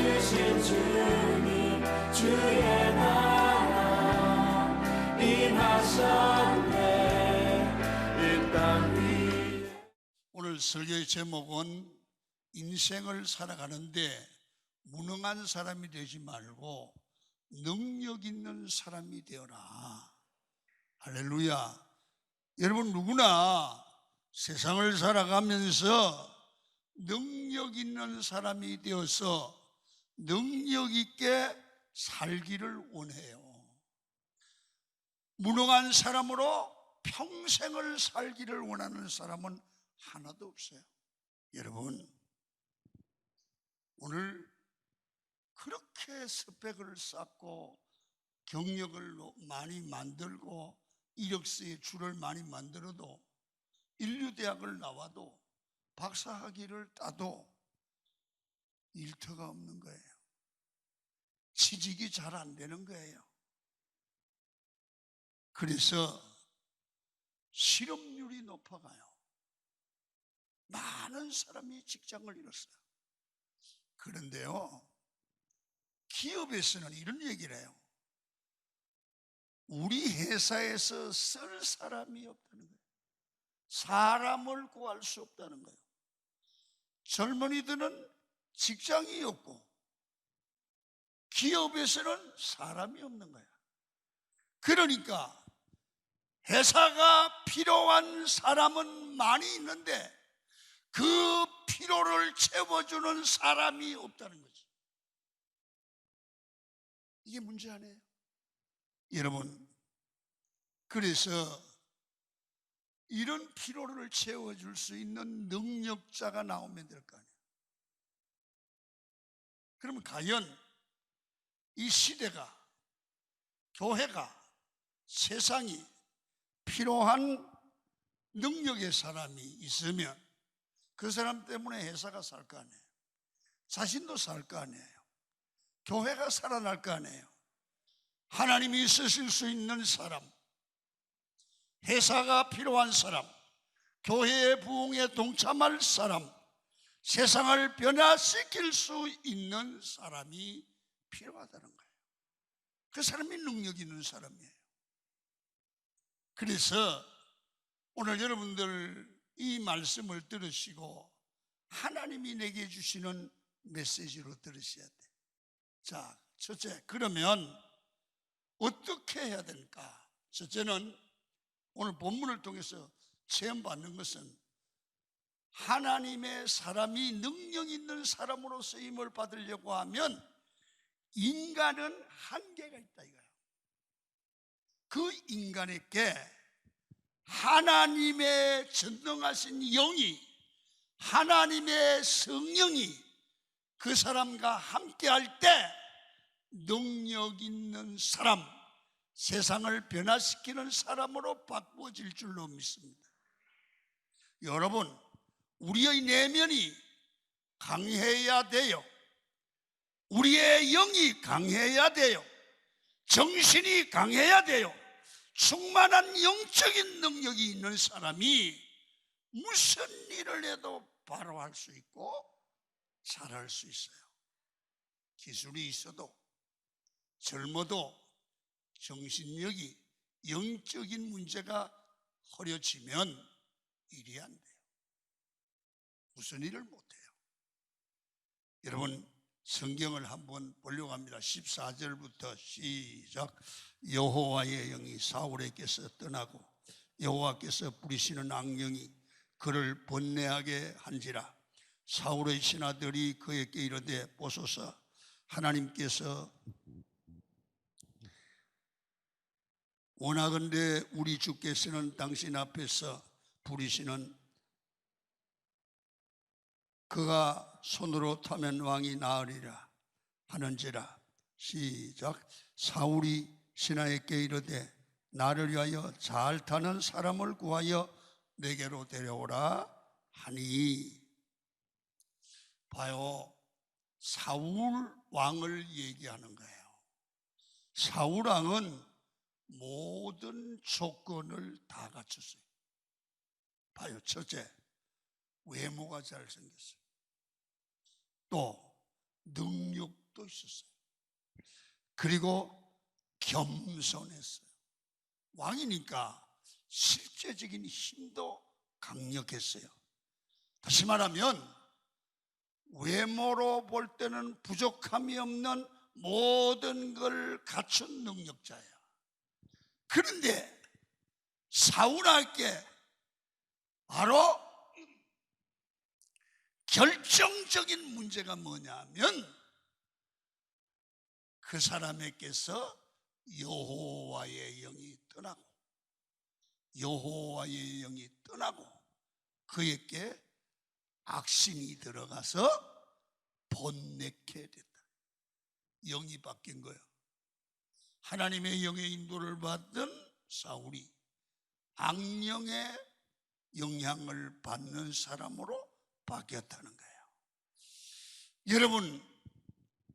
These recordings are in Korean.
주신 주님 주의 나라 임하셨네 이 땅 위에. 오늘 설교의 제목은 인생을 살아가는데 무능한 사람이 되지 말고 능력 있는 사람이 되어라. 할렐루야. 여러분 누구나 세상을 살아가면서 능력 있는 사람이 되어서 능력 있게 살기를 원해요. 무능한 사람으로 평생을 살기를 원하는 사람은 하나도 없어요. 여러분 오늘 그렇게 스펙을 쌓고 경력을 많이 만들고 이력서에 줄을 많이 만들어도 인류대학을 나와도 박사학위를 따도 일터가 없는 거예요. 취직이 잘 안 되는 거예요. 그래서 실업률이 높아가요. 많은 사람이 직장을 잃었어요. 그런데요, 기업에서는 이런 얘기를 해요. 우리 회사에서 쓸 사람이 없다는 거예요. 사람을 구할 수 없다는 거예요. 젊은이들은 직장이 없고 기업에서는 사람이 없는 거야. 그러니까 회사가 필요한 사람은 많이 있는데 그 필요를 채워주는 사람이 없다는 거지. 이게 문제 아니에요? 여러분, 그래서 이런 필요를 채워줄 수 있는 능력자가 나오면 될 거 아니에요. 그러면 과연 이 시대가, 교회가, 세상이 필요한 능력의 사람이 있으면 그 사람 때문에 회사가 살 거 아니에요. 자신도 살 거 아니에요. 교회가 살아날 거 아니에요. 하나님이 쓰실 수 있는 사람, 회사가 필요한 사람, 교회의 부흥에 동참할 사람, 세상을 변화시킬 수 있는 사람이 필요하다는 거예요. 그 사람이 능력 있는 사람이에요. 그래서 오늘 여러분들 이 말씀을 들으시고 하나님이 내게 주시는 메시지로 들으셔야 돼요. 자, 첫째, 그러면 어떻게 해야 될까? 첫째는 오늘 본문을 통해서 체험받는 것은 하나님의 사람이 능력 있는 사람으로 쓰임을 받으려고 하면 인간은 한계가 있다 이거예요. 그 인간에게 하나님의 전능하신 영이, 하나님의 성령이 그 사람과 함께할 때 능력 있는 사람, 세상을 변화시키는 사람으로 바꾸어질 줄로 믿습니다. 여러분, 우리의 내면이 강해야 돼요. 우리의 영이 강해야 돼요. 정신이 강해야 돼요. 충만한 영적인 능력이 있는 사람이 무슨 일을 해도 바로 할 수 있고 잘할 수 있어요. 기술이 있어도 젊어도 정신력이, 영적인 문제가 허려지면 일이 안 돼요. 무슨 일을 못해요. 여러분 성경을 한번 보려고 합니다. 14절부터 시작. 여호와의 영이 사울에게서 떠나고 여호와께서 부리시는 악령이 그를 번뇌하게 한지라. 사울의 신하들이 그에게 이르되 보소서, 하나님께서 원하건대 우리 주께서는 당신 앞에서 부리시는 그가 손으로 타면 왕이 나으리라 하는지라. 시작. 사울이 신하에게 이르되 나를 위하여 잘 타는 사람을 구하여 내게로 데려오라 하니. 봐요, 사울 왕을 얘기하는 거예요. 사울 왕은 모든 조건을 다 갖췄어요. 봐요, 첫째, 외모가 잘생겼어요. 또 능력 있었어요. 그리고 겸손했어요. 왕이니까 실제적인 힘도 강력했어요. 다시 말하면 외모로 볼 때는 부족함이 없는 모든 걸 갖춘 능력자예요. 그런데 사울에게 바로 결정적인 문제가 뭐냐면 그 사람에게서 여호와의 영이 떠나고 그에게 악신이 들어가서 번뇌케 됐다. 영이 바뀐 거예요. 하나님의 영의 인도를 받던 사울이 악령의 영향을 받는 사람으로 바뀌었다는 거예요. 여러분,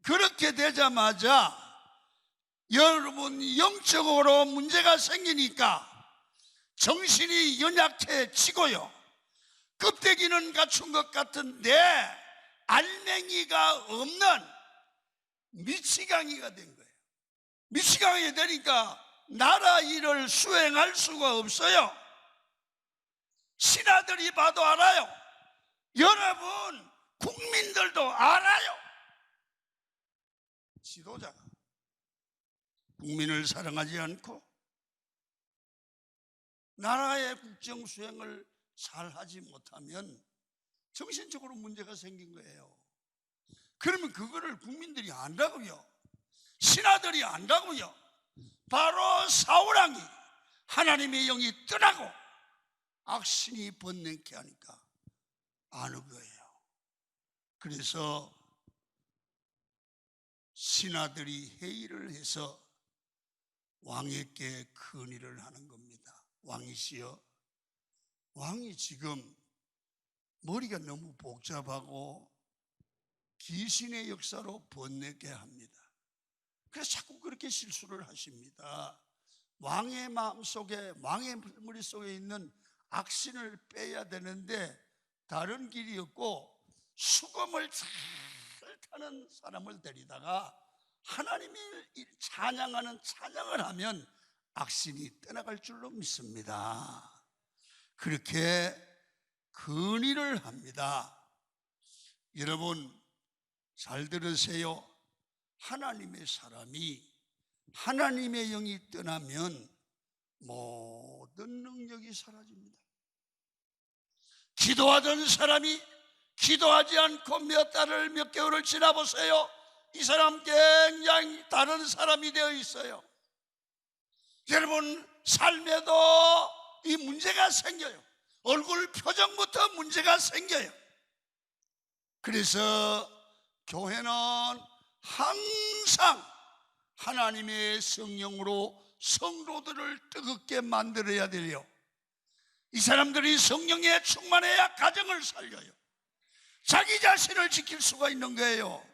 그렇게 되자마자 여러분 영적으로 문제가 생기니까 정신이 연약해지고요, 껍데기는 갖춘 것 같은데 알맹이가 없는 미치광이가 된 거예요. 미치광이 되니까 나라 일을 수행할 수가 없어요. 신하들이 봐도 알아요. 여러분 국민들도 알아요. 지도자가 국민을 사랑하지 않고 나라의 국정 수행을 잘 하지 못하면 정신적으로 문제가 생긴 거예요. 그러면 그거를 국민들이 안다고요, 신하들이 안다고요. 바로 사울왕이 하나님의 영이 떠나고 악신이 번뇌케 하니까 아는 거예요. 그래서 신하들이 회의를 해서 왕에게 건의를 하는 겁니다. 왕이시여, 왕이 지금 머리가 너무 복잡하고 귀신의 역사로 번뇌게 합니다. 그래서 자꾸 그렇게 실수를 하십니다. 왕의 마음속에, 왕의 머릿속에 있는 악신을 빼야 되는데 다른 길이 없고 수검을 잘 타는 사람을 데리다가 하나님을 찬양하는 찬양을 하면 악신이 떠나갈 줄로 믿습니다. 그렇게 건의를 합니다. 여러분 잘 들으세요. 하나님의 사람이 하나님의 영이 떠나면 모든 능력이 사라집니다. 기도하던 사람이 기도하지 않고 몇 달을 몇 개월을 지나보세요. 이 사람 굉장히 다른 사람이 되어 있어요. 여러분 삶에도 이 문제가 생겨요. 얼굴 표정부터 문제가 생겨요. 그래서 교회는 항상 하나님의 성령으로 성도들을 뜨겁게 만들어야 돼요. 이 사람들이 성령에 충만해야 가정을 살려요. 자기 자신을 지킬 수가 있는 거예요.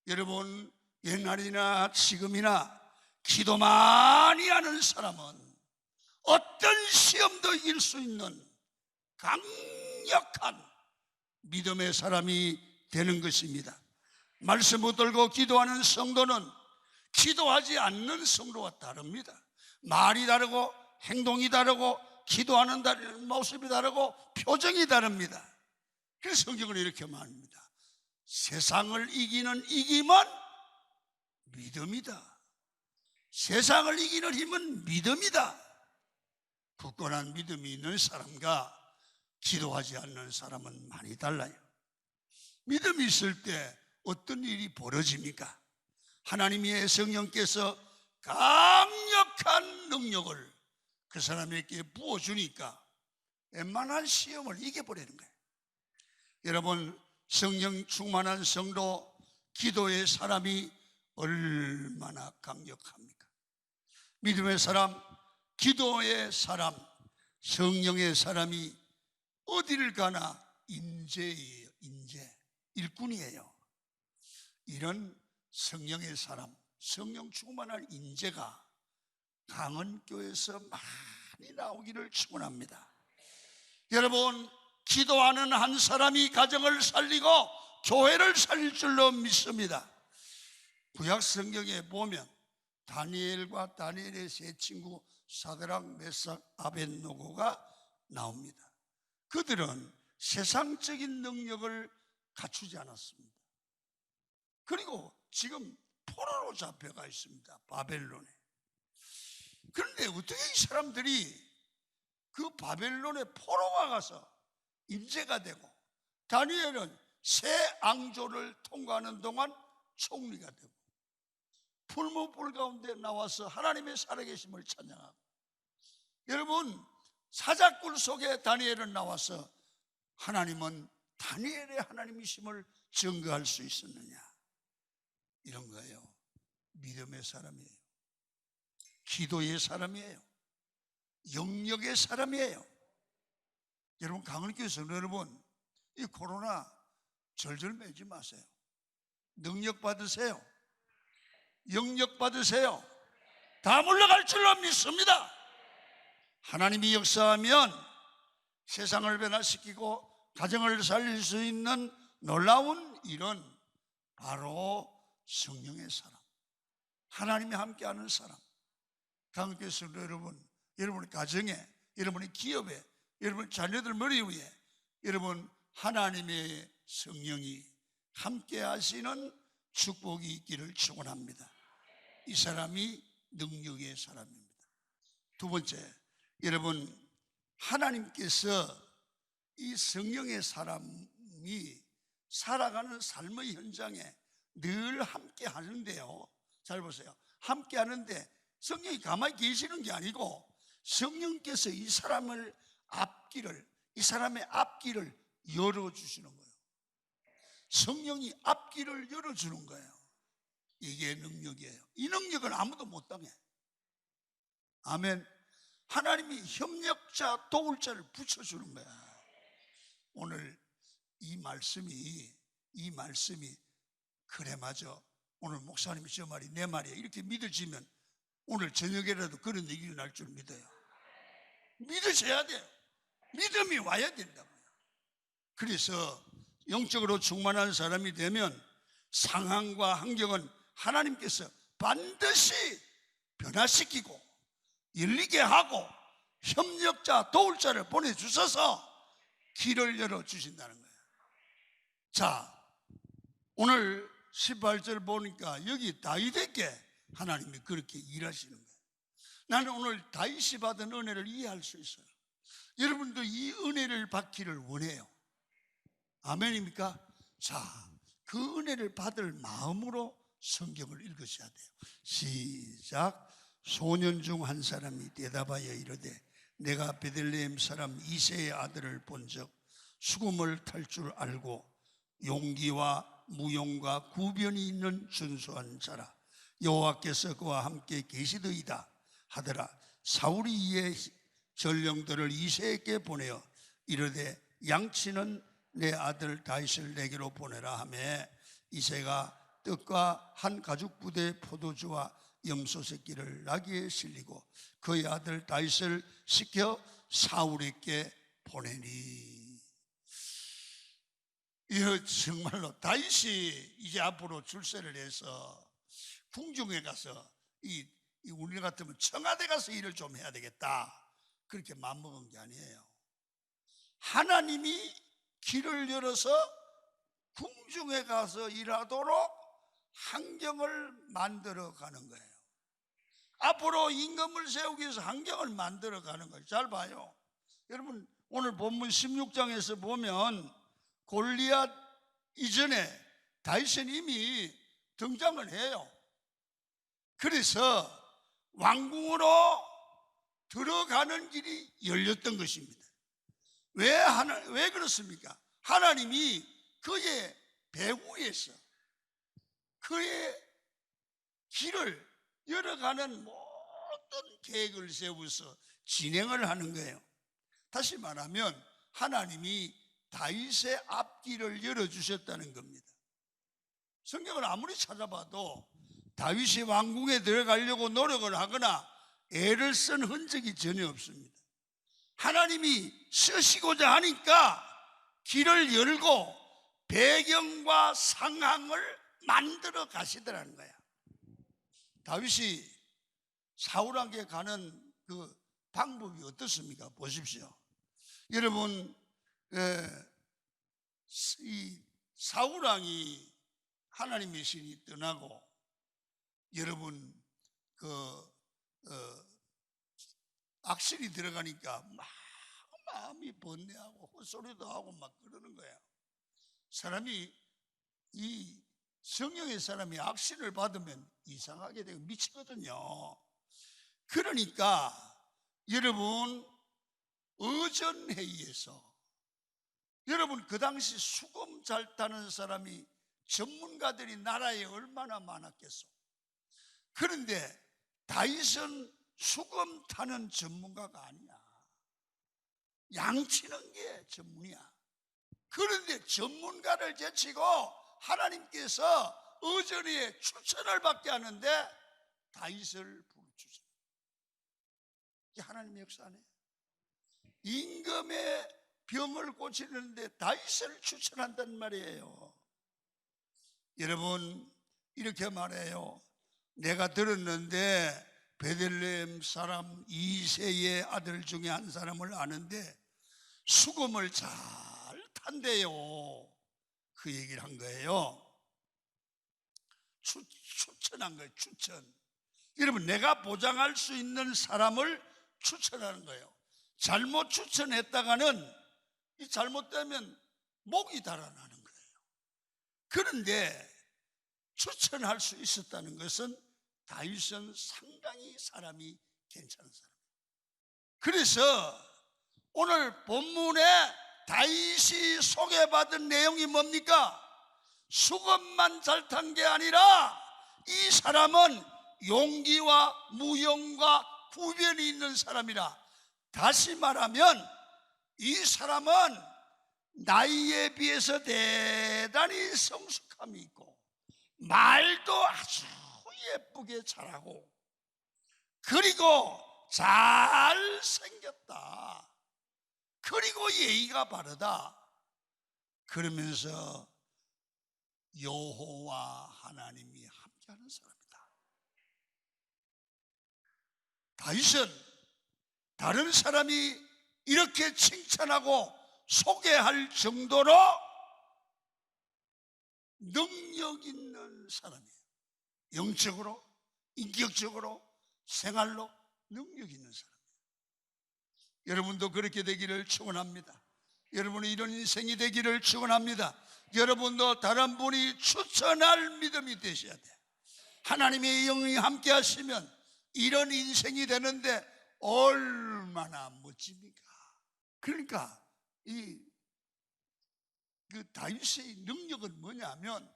여러분 옛날이나 지금이나 기도 많이 하는 사람은 어떤 시험도 이길 수 있는 강력한 믿음의 사람이 되는 것입니다. 말씀 붙들고 기도하는 성도는 기도하지 않는 성도와 다릅니다. 말이 다르고 행동이 다르고 기도하는 모습이 다르고 표정이 다릅니다. 그래서 성경은 이렇게 말합니다. 세상을 이기는 이김은 믿음이다. 세상을 이기는 힘은 믿음이다. 굳건한 믿음이 있는 사람과 기도하지 않는 사람은 많이 달라요. 믿음이 있을 때 어떤 일이 벌어집니까? 하나님의 성령께서 강력한 능력을 그 사람에게 부어주니까 웬만한 시험을 이겨버리는 거예요. 여러분 성령 충만한 성도, 기도의 사람이 얼마나 강력합니까? 믿음의 사람, 기도의 사람, 성령의 사람이 어디를 가나 인재예요. 인재, 일꾼이에요. 이런 성령의 사람, 성령 충만한 인재가 강원교회에서 많이 나오기를 축원합니다. 여러분 기도하는 한 사람이 가정을 살리고 교회를 살릴 줄로 믿습니다. 구약 성경에 보면 다니엘과 다니엘의 세 친구 사드락, 메삭, 아벳노고가 나옵니다. 그들은 세상적인 능력을 갖추지 않았습니다. 그리고 지금 포로로 잡혀가 있습니다. 바벨론에. 그런데 어떻게 이 사람들이 그 바벨론의 포로가 가서 인재가 되고, 다니엘은 새 앙조를 통과하는 동안 총리가 되고, 풀무불 가운데 나와서 하나님의 살아계심을 찬양하고, 여러분 사자굴 속에 다니엘은 나와서 하나님은 다니엘의 하나님이심을 증거할 수 있었느냐? 이런 거예요. 믿음의 사람이에요. 기도의 사람이에요. 영역의 사람이에요. 여러분 강은교회에서 여러분 이 코로나 절절 매지 마세요. 능력 받으세요. 영역 받으세요. 다 물러갈 줄로 믿습니다. 하나님이 역사하면 세상을 변화시키고 가정을 살릴 수 있는 놀라운 일은 바로 성령의 사람, 하나님이 함께하는 사람. 강교회에서 여러분, 여러분의 가정에, 여러분의 기업에, 여러분 자녀들 머리 위에 여러분 하나님의 성령이 함께 하시는 축복이 있기를 축원합니다. 이 사람이 능력의 사람입니다. 두 번째, 여러분 하나님께서 이 성령의 사람이 살아가는 삶의 현장에 늘 함께 하는데요. 잘 보세요. 함께 하는데 성령이 가만히 계시는 게 아니고 성령께서 이 사람의 앞길을 열어주시는 거예요. 성령이 앞길을 열어주는 거예요. 이게 능력이에요. 이 능력은 아무도 못 당해. 아멘. 하나님이 협력자, 도울자를 붙여주는 거야. 오늘 이 말씀이 그래 맞아, 오늘 목사님이 저 말이 내 말이야, 이렇게 믿어지면 오늘 저녁에라도 그런 얘기가 날 줄 믿어요. 믿으셔야 돼요. 믿음이 와야 된다고요. 그래서 영적으로 충만한 사람이 되면 상황과 환경은 하나님께서 반드시 변화시키고 열리게 하고 협력자, 도울자를 보내주셔서 길을 열어주신다는 거예요. 자, 오늘 18절 보니까 여기 다윗에게 하나님이 그렇게 일하시는 거예요. 나는 오늘 다윗이 받은 은혜를 이해할 수 있어요. 여러분도 이 은혜를 받기를 원해요. 아멘입니까? 자, 그 은혜를 받을 마음으로 성경을 읽으셔야 돼요. 시작. 소년 중 한 사람이 대답하여 이르되 내가 베들레헴 사람 이새의 아들을 본즉 수금을 탈 줄 알고 용기와 무용과 구변이 있는 준수한 자라. 여호와께서 그와 함께 계시더이다 하더라. 사울이 이에 전령들을 이새에게 보내어 이르되 양치는 내 아들 다윗을 내게로 보내라 하매 이새가 떡과 한 가죽 부대 포도주와 염소 새끼를 나귀에 실리고 그의 아들 다윗을 시켜 사울에게 보내니. 이거 정말로 다윗이 이제 앞으로 출세를 해서 궁중에 가서 우리 같으면 청와대 가서 일을 좀 해야 되겠다, 그렇게 마음먹은 게 아니에요. 하나님이 길을 열어서 궁중에 가서 일하도록 환경을 만들어 가는 거예요. 앞으로 임금을 세우기 위해서 환경을 만들어 가는 거예요. 잘 봐요. 여러분 오늘 본문 16장에서 보면 골리앗 이전에 다윗은 이미 등장을 해요. 그래서 왕궁으로 들어가는 길이 열렸던 것입니다. 왜 그렇습니까? 하나님이 그의 배후에서 그의 길을 열어가는 모든 계획을 세워서 진행을 하는 거예요. 다시 말하면 하나님이 다윗의 앞길을 열어주셨다는 겁니다. 성경을 아무리 찾아봐도 다윗이 왕궁에 들어가려고 노력을 하거나 애를 쓴 흔적이 전혀 없습니다. 하나님이 쓰시고자 하니까 길을 열고 배경과 상황을 만들어 가시더라는 거야. 다윗이 사울에게 가는 그 방법이 어떻습니까? 보십시오. 여러분, 이 사울왕이 하나님의 신이 떠나고 여러분 악신이 들어가니까 막 마음이 번뇌하고 헛소리도 하고 막 그러는 거야. 사람이 이 성령의 사람이 악신을 받으면 이상하게 되고 미치거든요. 그러니까 여러분 의전회의에서 여러분 그 당시 수금 잘 타는 사람이 전문가들이 나라에 얼마나 많았겠어. 그런데 다윗은 수금 타는 전문가가 아니야. 양치는 게 전문이야. 그런데 전문가를 제치고 하나님께서 의전에 추천을 받게 하는데 다윗을 부르주죠. 이게 하나님의 역사 아니에요. 임금의 병을 고치는데 다윗을 추천한단 말이에요. 여러분 이렇게 말해요. 내가 들었는데 베들레헴 사람 이새의 아들 중에 한 사람을 아는데 수금을 잘 탄대요. 그 얘기를 한 거예요. 추천한 거예요. 추천. 여러분 내가 보장할 수 있는 사람을 추천하는 거예요. 잘못 추천했다가는 이 잘못되면 목이 달아나는 거예요. 그런데 추천할 수 있었다는 것은 다윗은 상당히 사람이 괜찮은 사람이에요. 그래서 오늘 본문에 다윗이 소개받은 내용이 뭡니까? 수금만 잘 탄 게 아니라 이 사람은 용기와 무용과 구변이 있는 사람이라. 다시 말하면 이 사람은 나이에 비해서 대단히 성숙함이 있고 말도 아주 예쁘게 잘하고 그리고 잘생겼다. 그리고 예의가 바르다. 그러면서 여호와 하나님이 함께하는 사람이다. 다윗은 다른 사람이 이렇게 칭찬하고 소개할 정도로 능력 있는 사람이에요. 영적으로, 인격적으로, 생활로 능력 있는 사람이에요. 여러분도 그렇게 되기를 축원합니다. 여러분이 이런 인생이 되기를 축원합니다. 여러분도 다른 분이 추천할 믿음이 되셔야 돼요. 하나님의 영이 함께 하시면 이런 인생이 되는데 얼마나 멋집니까? 그러니까 그 다윗의 능력은 뭐냐면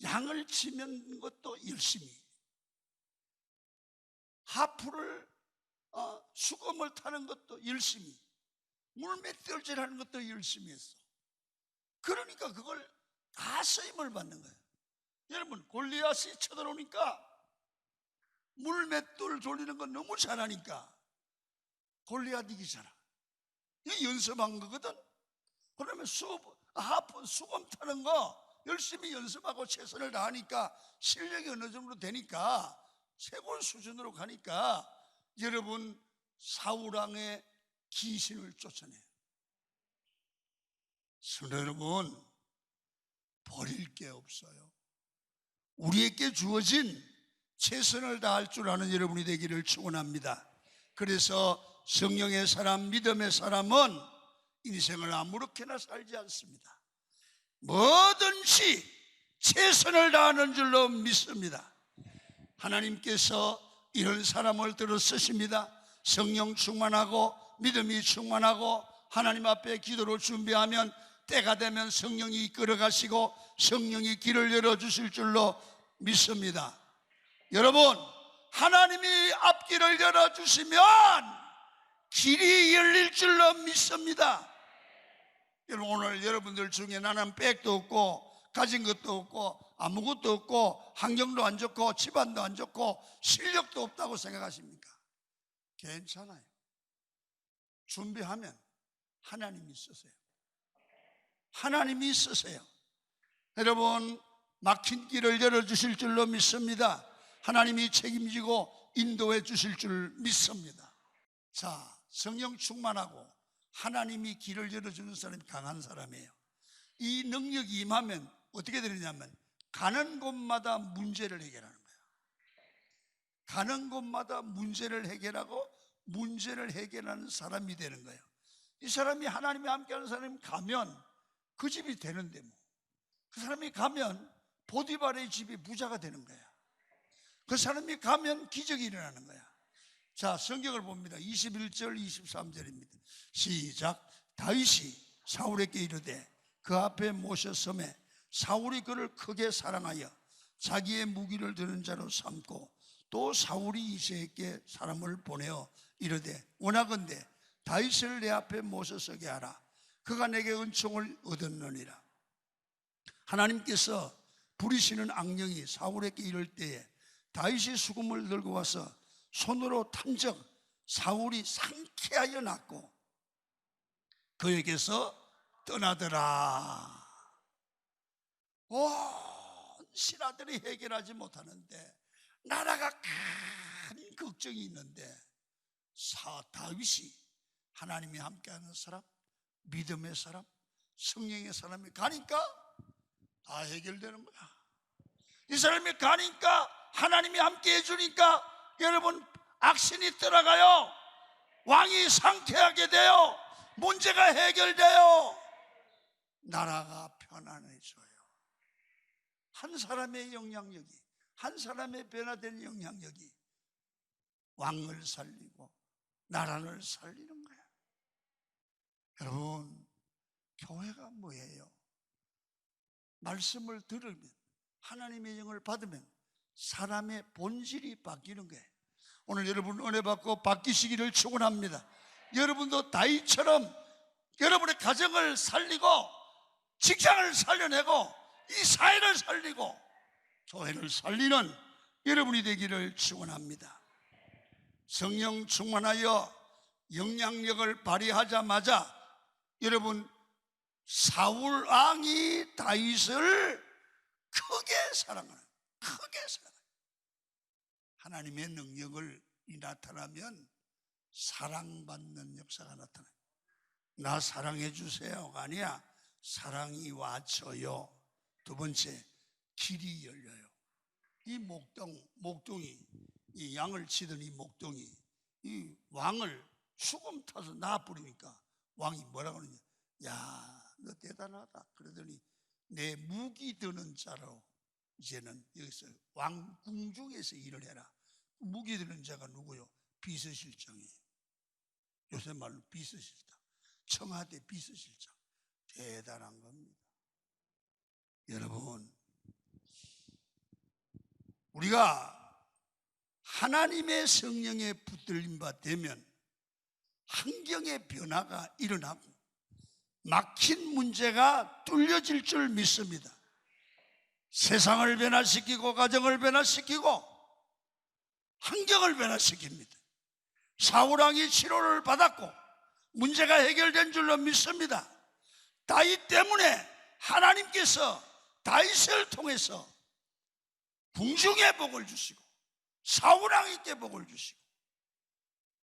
양을 치는 것도 열심히, 하프를 수금을 타는 것도 열심히, 물맷돌질하는 것도 열심히 했어. 그러니까 그걸 다 쓰임을 받는 거예요. 여러분 골리앗이 쳐들어오니까 물맷돌 돌리는 건 너무 잘하니까 골리앗 이기잖아. 이게 연습한 거거든. 그러면 수금 타는 거 열심히 연습하고 최선을 다하니까 실력이 어느 정도 되니까 최고 수준으로 가니까 여러분 사울왕의 기신을 쫓아내요. 성도 여러분, 버릴 게 없어요. 우리에게 주어진 최선을 다할 줄 아는 여러분이 되기를 축원합니다. 그래서 성령의 사람, 믿음의 사람은 인생을 아무렇게나 살지 않습니다. 뭐든지 최선을 다하는 줄로 믿습니다. 하나님께서 이런 사람을 들어 쓰십니다. 성령 충만하고 믿음이 충만하고 하나님 앞에 기도로 준비하면 때가 되면 성령이 이끌어 가시고 성령이 길을 열어주실 줄로 믿습니다. 여러분, 하나님이 앞길을 열어주시면 길이 열릴 줄로 믿습니다. 여러분, 오늘 여러분들 중에 나는 백도 없고 가진 것도 없고 아무것도 없고 환경도 안 좋고 집안도 안 좋고 실력도 없다고 생각하십니까? 괜찮아요. 준비하면 하나님이 쓰세요. 하나님이 쓰세요. 여러분, 막힌 길을 열어주실 줄로 믿습니다. 하나님이 책임지고 인도해 주실 줄 믿습니다. 자, 성령 충만하고 하나님이 길을 열어주는 사람이 강한 사람이에요. 이 능력이 임하면 어떻게 되느냐면 가는 곳마다 문제를 해결하는 거예요. 가는 곳마다 문제를 해결하고 문제를 해결하는 사람이 되는 거예요. 이 사람이 하나님이 함께하는 사람이 가면 그 집이 되는데 뭐. 그 사람이 가면 보디발의 집이 부자가 되는 거야. 그 사람이 가면 기적이 일어나는 거야. 자, 성경을 봅니다. 21절 23절입니다 시작. 다윗이 사울에게 이르되 그 앞에 모셔섬에 사울이 그를 크게 사랑하여 자기의 무기를 드는 자로 삼고 또 사울이 이새에게 사람을 보내어 이르되 원하건대 다윗을 내 앞에 모셔서게 하라. 그가 내게 은총을 얻었느니라. 하나님께서 부리시는 악령이 사울에게 이를 때에 다윗이 수금을 들고 와서 손으로 탐적 사울이 상쾌하여 났고 그에게서 떠나더라. 온 신하들이 해결하지 못하는데 나라가 큰 걱정이 있는데 다윗이 하나님이 함께하는 사람, 믿음의 사람, 성령의 사람이 가니까 다 해결되는 거야. 이 사람이 가니까 하나님이 함께 해주니까 여러분 악신이 떠나가요. 왕이 상쾌하게 돼요. 문제가 해결돼요. 나라가 편안해져요. 한 사람의 영향력이, 한 사람의 변화된 영향력이 왕을 살리고 나라를 살리는 거야. 여러분, 교회가 뭐예요? 말씀을 들으면, 하나님의 영을 받으면 사람의 본질이 바뀌는 거예요. 오늘 여러분 은혜 받고 바뀌시기를 축원합니다. 여러분도 다윗처럼 여러분의 가정을 살리고 직장을 살려내고 이 사회를 살리고 교회를 살리는 여러분이 되기를 축원합니다. 성령 충만하여 영향력을 발휘하자마자 여러분 사울 왕이 다윗을 크게 사랑하는, 하나님의 능력을 나타나면 사랑받는 역사가 나타나요. 나 사랑해 주세요가 아니야. 사랑이 와줘요. 두 번째, 길이 열려요. 이 목동이 이 양을 치던 이 목동이 이 왕을 수금 타서 놔버리니까 왕이 뭐라고 하느냐, 야, 너 대단하다. 그러더니 내 무기 드는 자로 이제는 여기서 왕궁 중에서 일을 해라. 무기 드는 자가 누구요? 비서실장이에요. 요새 말로 비서실장, 청와대 비서실장. 대단한 겁니다. 여러분, 우리가 하나님의 성령에 붙들림 바 되면 환경의 변화가 일어나고 막힌 문제가 뚫려질 줄 믿습니다. 세상을 변화시키고 가정을 변화시키고 환경을 변화시킵니다. 사울왕이 치료를 받았고 문제가 해결된 줄로 믿습니다. 다윗 때문에 하나님께서 다윗을 통해서 궁중에 복을 주시고 사울왕에게 복을 주시고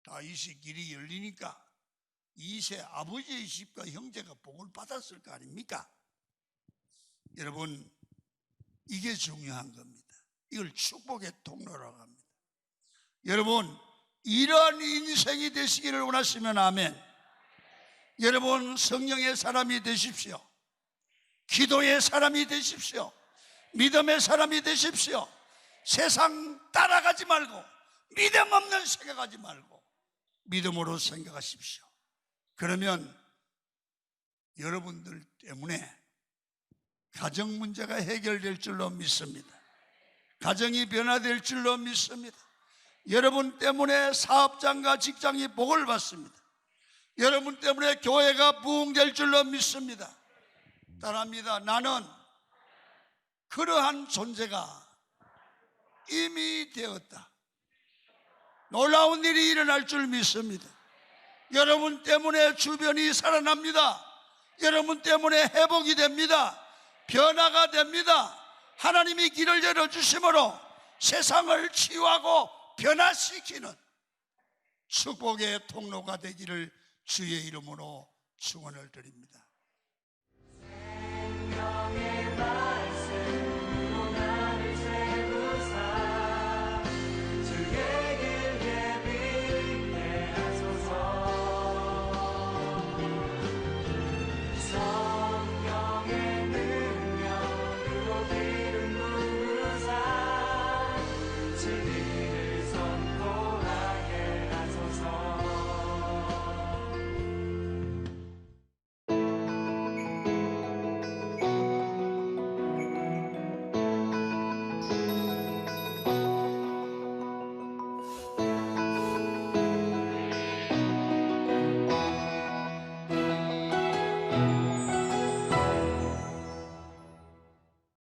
다윗의 길이 열리니까 이세 아버지의 집과 형제가 복을 받았을 거 아닙니까? 여러분, 이게 중요한 겁니다. 이걸 축복의 통로라고 합니다. 여러분, 이런 인생이 되시기를 원하시면 아멘. 여러분, 성령의 사람이 되십시오. 기도의 사람이 되십시오. 믿음의 사람이 되십시오. 세상 따라가지 말고 믿음 없는 생각하지 말고 믿음으로 생각하십시오. 그러면 여러분들 때문에 가정 문제가 해결될 줄로 믿습니다. 가정이 변화될 줄로 믿습니다. 여러분 때문에 사업장과 직장이 복을 받습니다. 여러분 때문에 교회가 부흥될 줄로 믿습니다. 따라합니다. 나는 그러한 존재가 이미 되었다. 놀라운 일이 일어날 줄 믿습니다. 여러분 때문에 주변이 살아납니다. 여러분 때문에 회복이 됩니다. 변화가 됩니다. 하나님이 길을 열어주심으로 세상을 치유하고 변화시키는 축복의 통로가 되기를 주의 이름으로 축원을 드립니다. 생명의